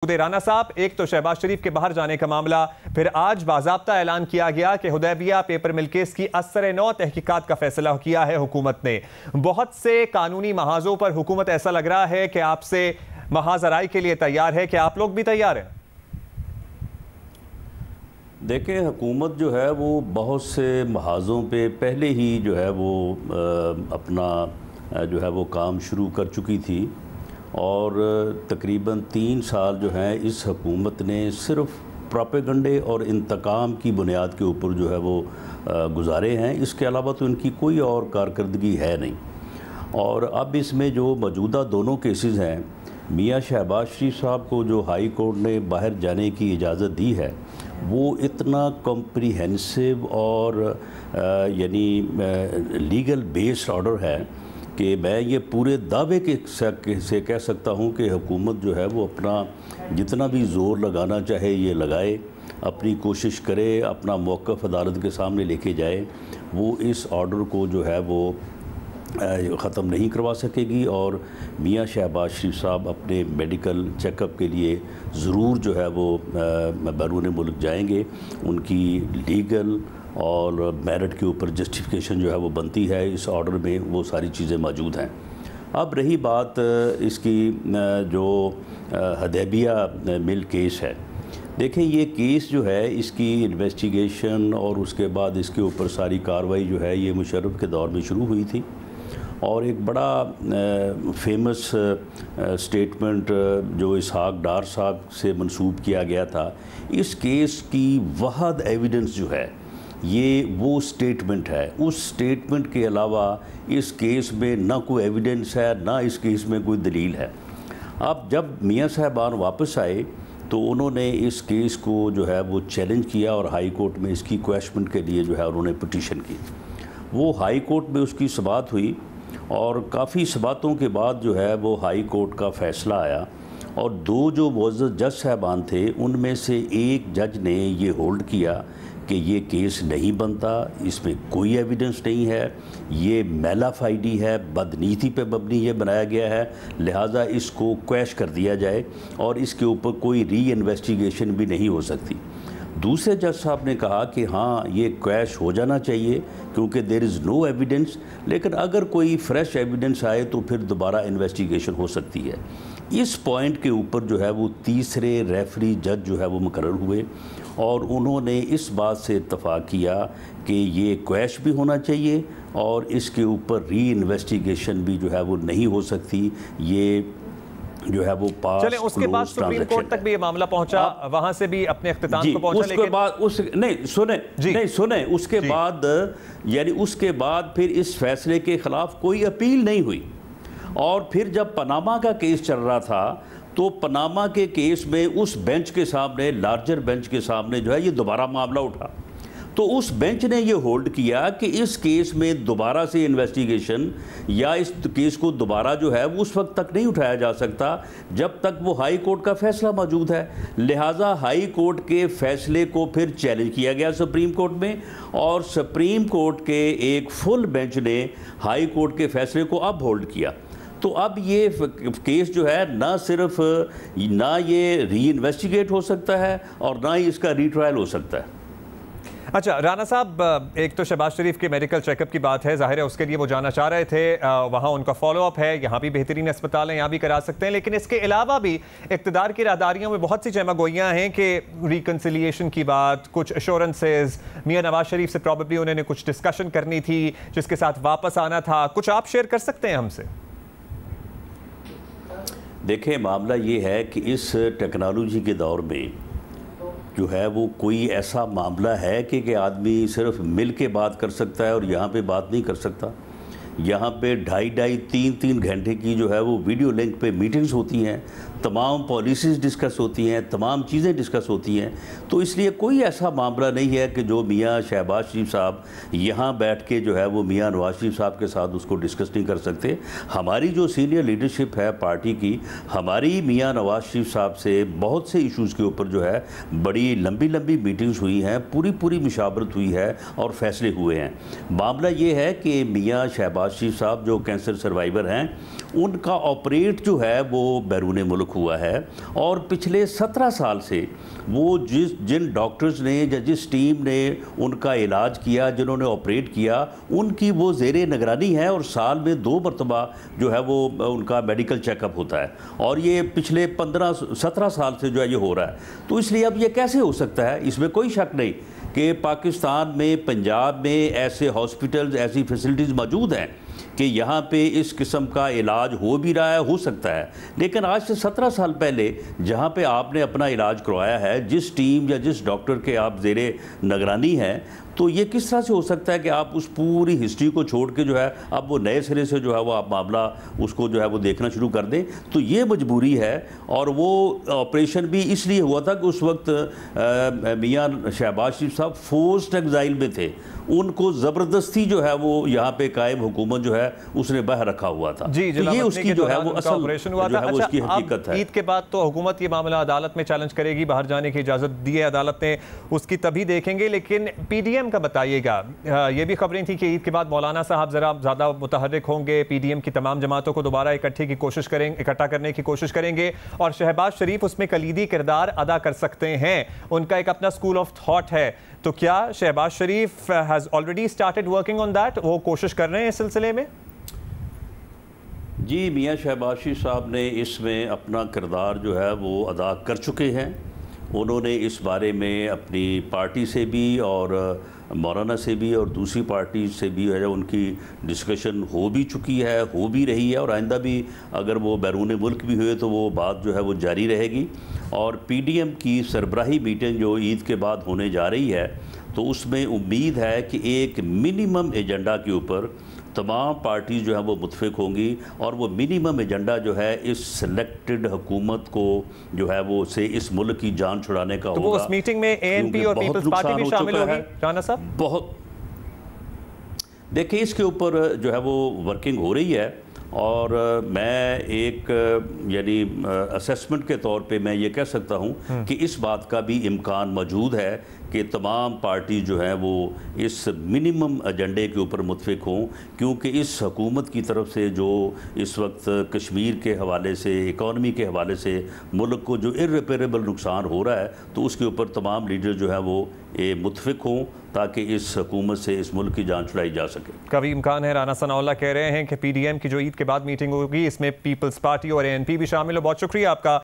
राना साहब, एक तो शहबाज शरीफ के बाहर जाने का मामला, फिर आज बाज़ाब्ता ऐलान किया गया कि हुदैबिया पेपर मिल केस की असर नौ तहकीकात का फैसला किया है हुकूमत ने। बहुत से कानूनी महाजों पर हुकूमत ऐसा लग रहा है कि आपसे महाज आराई के लिए तैयार है। कि आप लोग भी तैयार हैं? देखें, हुकूमत जो है वो बहुत से महाजों पे पहले ही जो है वो अपना जो है वो काम शुरू कर चुकी थी और तकरीबन 3 साल जो हैं इस हुकूमत ने सिर्फ प्रोपेगंडे और इंतकाम की बुनियाद के ऊपर जो है वो गुजारे हैं। इसके अलावा तो इनकी कोई और कारकर्दगी है नहीं। और अब इसमें जो मौजूदा दोनों केसेस हैं, मियाँ शहबाज शरीफ साहब को जो हाई कोर्ट ने बाहर जाने की इजाज़त दी है वो इतना कॉम्प्रिहेंसिव और यानी लीगल बेस्ड ऑर्डर है कि मैं ये पूरे दावे के से कह सकता हूँ कि हुकूमत जो है वो अपना जितना भी ज़ोर लगाना चाहे ये लगाए, अपनी कोशिश करे, अपना मौक़िफ़ अदालत के सामने लेके जाए, वो इस ऑर्डर को जो है वो ख़त्म नहीं करवा सकेगी। और मियाँ शहबाज शरीफ साहब अपने मेडिकल चेकअप के लिए ज़रूर जो है वो बैरून मुल्क जाएंगे। उनकी लीगल और मेरिट के ऊपर जस्टिफिकेशन जो है वो बनती है, इस ऑर्डर में वो सारी चीज़ें मौजूद हैं। अब रही बात इसकी जो हुदैबिया मिल केस है, देखें ये केस जो है इसकी इन्वेस्टिगेशन और उसके बाद इसके ऊपर सारी कार्रवाई जो है ये मुशर्रफ के दौर में शुरू हुई थी और एक बड़ा फेमस स्टेटमेंट जो इसहाक डार साहब से मंसूब किया गया था, इस केस की वाहद एविडेंस जो है ये वो स्टेटमेंट है। उस स्टेटमेंट के अलावा इस केस में ना कोई एविडेंस है, ना इस केस में कोई दलील है। अब जब मियाँ साहबान वापस आए तो उन्होंने इस केस को जो है वो चैलेंज किया और हाई कोर्ट में इसकी क्वेश्चन के लिए जो है उन्होंने पिटीशन की। वो हाई कोर्ट में उसकी समाअत हुई और काफ़ी समाअतों के बाद जो है वो हाई कोर्ट का फ़ैसला आया और 2 जो मुअज़्ज़ज़ जज साहबान थे उनमें से एक जज ने ये होल्ड किया कि ये केस नहीं बनता, इसमें कोई एविडेंस नहीं है, ये मेलाफाइडी है, बदनीति पे मबनी ये बनाया गया है, लिहाजा इसको क्वैश कर दिया जाए और इसके ऊपर कोई री इन्वेस्टिगेशन भी नहीं हो सकती। दूसरे जज साहब ने कहा कि हाँ ये क्वैश हो जाना चाहिए क्योंकि देयर इज़ नो एविडेंस, लेकिन अगर कोई फ्रेश एविडेंस आए तो फिर दोबारा इन्वेस्टिगेशन हो सकती है। इस पॉइंट के ऊपर जो है वो तीसरे रेफरी जज जो है वो मुकर्रर हुए और उन्होंने इस बात से इत्तफाक किया कि ये क्वैश भी होना चाहिए और इसके ऊपर री इन्वेस्टिगेशन भी जो है वो नहीं हो सकती। ये जो है वो पास चले उसके बाद सुप्रीम कोर्ट तक भी ये मामला पहुंचा, वहां से भी अपने इख्तिताम को पहुंचा। उसके बाद सुने उसके बाद यानी उसके बाद फिर इस फैसले के खिलाफ कोई अपील नहीं हुई। और फिर जब पनामा का केस चल रहा था तो पनामा के केस में उस बेंच के सामने, लार्जर बेंच के सामने जो है ये दोबारा मामला उठा तो उस बेंच ने ये होल्ड किया कि इस केस में दोबारा से इन्वेस्टिगेशन या इस केस को दोबारा जो है वो उस वक्त तक नहीं उठाया जा सकता जब तक वो हाई कोर्ट का फैसला मौजूद है। लिहाजा हाई कोर्ट के फैसले को फिर चैलेंज किया गया सुप्रीम कोर्ट में और सुप्रीम कोर्ट के एक फुल बेंच ने हाई कोर्ट के फैसले को अब होल्ड किया। तो अब ये केस जो है ना सिर्फ ना ये री इन्वेस्टिगेट हो सकता है और ना ही इसका रीट्रायल हो सकता है। अच्छा राना साहब, एक तो शहबाज शरीफ के मेडिकल चेकअप की बात है, जाहिर है उसके लिए वो जाना चाह रहे थे, वहाँ उनका फॉलोअप है, यहाँ भी बेहतरीन अस्पताल है, यहाँ भी करा सकते हैं। लेकिन इसके अलावा भी इक़्तिदार की राहदारियों में बहुत सी जमागोइयाँ हैं कि रिकन्सिलिएशन की बात, कुछ एश्योरेंसेज, मियाँ नवाज शरीफ से प्रॉबेबली उन्होंने कुछ डिस्कशन करनी थी जिसके साथ वापस आना था, कुछ आप शेयर कर सकते हैं हमसे? देखें, मामला ये है कि इस टेक्नोलॉजी के दौर में जो है वो कोई ऐसा मामला है कि आदमी सिर्फ मिल के बात कर सकता है और यहाँ पे बात नहीं कर सकता। यहाँ पे 2.5-3 घंटे की जो है वो वीडियो लिंक पे मीटिंग्स होती हैं, तमाम पॉलिसीज़ डिस्कस होती हैं, तमाम चीज़ें डिस्कस होती हैं। तो इसलिए कोई ऐसा मामला नहीं है कि जो मियाँ शहबाज शरीफ साहब यहाँ बैठ के जो है वो मियाँ नवाज शरीफ साहब के साथ उसको डिस्कस नहीं कर सकते। हमारी जो सीनियर लीडरशिप है पार्टी की, हमारी मियाँ नवाज शरीफ साहब से बहुत से इशूज़ के ऊपर जो है बड़ी लंबी मीटिंग्स हुई हैं, पूरी मुशावरत हुई है और फैसले हुए हैं। मामला ये है कि मियाँ शहबाज शहबाज शरीफ साहब जो कैंसर सर्वाइवर हैं, उनका ऑपरेट जो है वो बैरून मुल्क हुआ है और पिछले 17 साल से वो जिन डॉक्टर्स ने या जिस टीम ने उनका इलाज किया, जिन्होंने ऑपरेट किया, उनकी वो ज़ेरे निगरानी है और साल में 2 मरतबा जो है वो उनका मेडिकल चेकअप होता है और ये पिछले 15-17 साल से जो है ये हो रहा है। तो इसलिए अब ये कैसे हो सकता है, इसमें कोई शक नहीं कि पाकिस्तान में, पंजाब में ऐसे हॉस्पिटल्स, ऐसी फैसिलिटीज़ मौजूद हैं कि यहाँ पे इस किस्म का इलाज हो भी रहा है, हो सकता है। लेकिन आज से 17 साल पहले जहाँ पे आपने अपना इलाज करवाया है, जिस टीम या जिस डॉक्टर के आप ज़ेरे निगरानी हैं, तो ये किस तरह से हो सकता है कि आप उस पूरी हिस्ट्री को छोड़ के जो है अब वो नए सिरे से जो है वो आप मामला उसको जो है वो देखना शुरू कर दें। तो ये मजबूरी है और वो ऑपरेशन भी इसलिए हुआ था कि उस वक्त मियां शहबाज शरीफ साहब फोर्स्ड एग्जाइल में थे, उनको ज़बरदस्ती जो है वो यहाँ पे कायम हुकूमत जो है उसने बाहर रखा हुआ था। जी, तो ये उसकी जो है वो असल ऑपरेशन हुआ था। अच्छा, उसकी हकीकत है। ईद के बाद तो हुकूमत ये मामला अदालत में चैलेंज करेगी, बाहर जाने की इजाज़त दी है अदालत ने, उसकी तभी देखेंगे। लेकिन PDM का बताइएगा, ये भी खबरें थी कि ईद के बाद मौलाना साहब ज़रा ज़्यादा मुतहर्रिक होंगे, PDM की तमाम जमातों को दोबारा इकट्ठा करने की कोशिश करेंगे और शहबाज शरीफ उसमें कलीदी किरदार अदा कर सकते हैं। उनका एक अपना स्कूल ऑफ थॉट है। तो क्या Shehbaz Sharif has already started working on that, वो कोशिश कर रहे हैं इस सिलसिले में? जी, मियां शहबाज शरीफ साहब ने इसमें अपना किरदार जो है वो अदा कर चुके हैं। उन्होंने इस बारे में अपनी पार्टी से भी और मौलाना से भी और दूसरी पार्टी से भी है उनकी डिस्कशन हो भी चुकी है, हो भी रही है और आइंदा भी अगर वो बैरून मुल्क भी हुए तो वो बात जो है वो जारी रहेगी। और PDM की सरबराही मीटिंग जो ईद के बाद होने जा रही है, तो उसमें उम्मीद है कि एक मिनिमम एजेंडा के ऊपर तमाम पार्टीज़ जो है वो मुतफिक होंगी और वो मिनिमम एजेंडा जो है इस सिलेक्टेड हुकूमत को जो है वो से इस मुल्क की जान छुड़ाने का तो होगा। वो उस मीटिंग में ANP और पीपल्स पार्टी भी शामिल होगी राना साहब? बहुत देखिए, इसके ऊपर जो है वो वर्किंग हो रही है और मैं एक यानी असेसमेंट के तौर पे मैं ये कह सकता हूँ कि इस बात का भी इम्कान मौजूद है कि तमाम पार्टी जो है वो इस मिनिमम एजेंडे के ऊपर मुतफिक हों, क्योंकि इस हुकूमत की तरफ से जो इस वक्त कश्मीर के हवाले से, इकॉनमी के हवाले से मुल्क को जो इर्रिपेरेबल नुकसान हो रहा है, तो उसके ऊपर तमाम लीडर जो है वो मुतफिक हों ताकि इस हुकूमत से इस मुल्क की जान छुड़ाई जा सके। कभी इम्कान है, राना सनाउल्लाह कह रहे हैं कि PDM की जो ईद के बाद मीटिंग होगी इसमें पीपल्स पार्टी और ANP भी शामिल हो। बहुत शुक्रिया आपका।